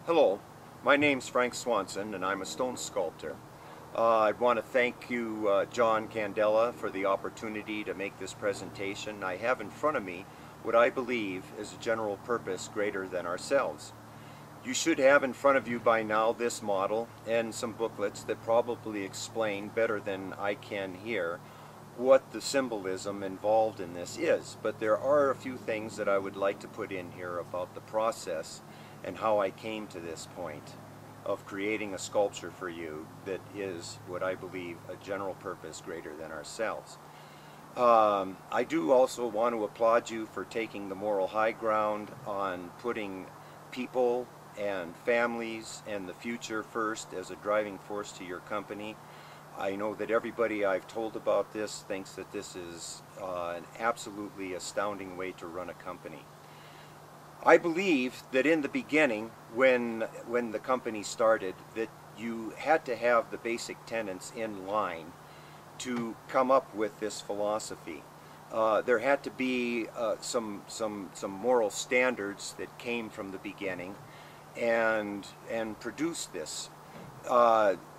Hello, my name's Frank Swanson and I'm a stone sculptor. I want to thank you, John Candela, for the opportunity to make this presentation. I have in front of me what I believe is a general purpose greater than ourselves. You should have in front of you by now this model and some booklets that probably explain better than I can here what the symbolism involved in this is. But there are a few things that I would like to put in here about the process and how I came to this point of creating a sculpture for you that is what I believe a general purpose greater than ourselves. I do also want to applaud you for taking the moral high ground on putting people and families and the future first as a driving force to your company. I know that everybody I've told about this thinks that this is an absolutely astounding way to run a company. I believe that in the beginning, when the company started, that you had to have the basic tenets in line to come up with this philosophy. There had to be some moral standards that came from the beginning and produced this.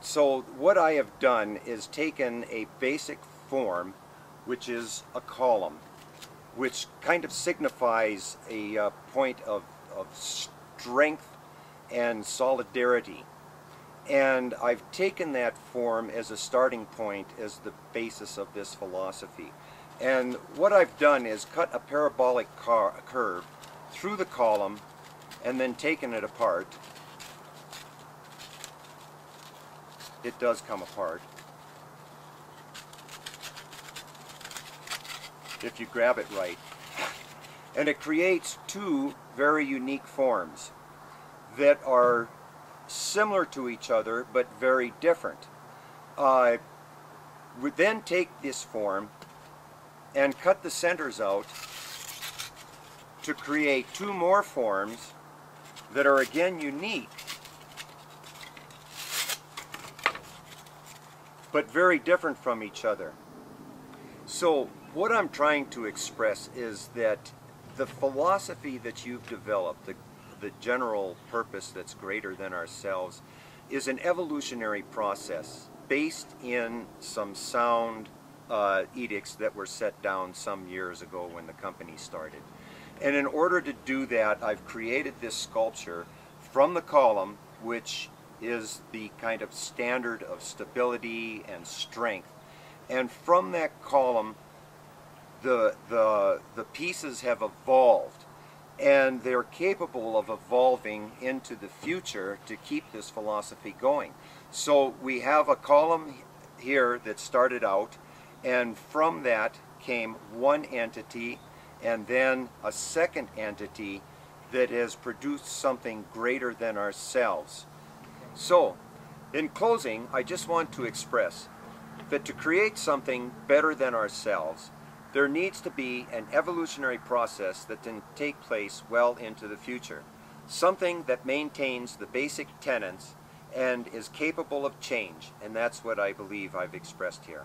So what I have done is taken a basic form, which is a column, which kind of signifies a point of strength and solidarity. And I've taken that form as a starting point as the basis of this philosophy. And what I've done is cut a parabolic curve through the column and then taken it apart. It does come apart if you grab it right. And it creates two very unique forms that are similar to each other but very different. We then take this form and cut the centers out to create two more forms that are again unique but very different from each other. So what I'm trying to express is that the philosophy that you've developed, the general purpose that's greater than ourselves, is an evolutionary process based in some sound edicts that were set down some years ago when the company started. And in order to do that, I've created this sculpture from the column, which is the kind of standard of stability and strength. And from that column, the pieces have evolved, and they're capable of evolving into the future to keep this philosophy going. So we have a column here that started out, and from that came one entity and then a second entity that has produced something greater than ourselves. So, in closing, I just want to express that to create something better than ourselves, there needs to be an evolutionary process that can take place well into the future. Something that maintains the basic tenets and is capable of change, and that's what I believe I've expressed here.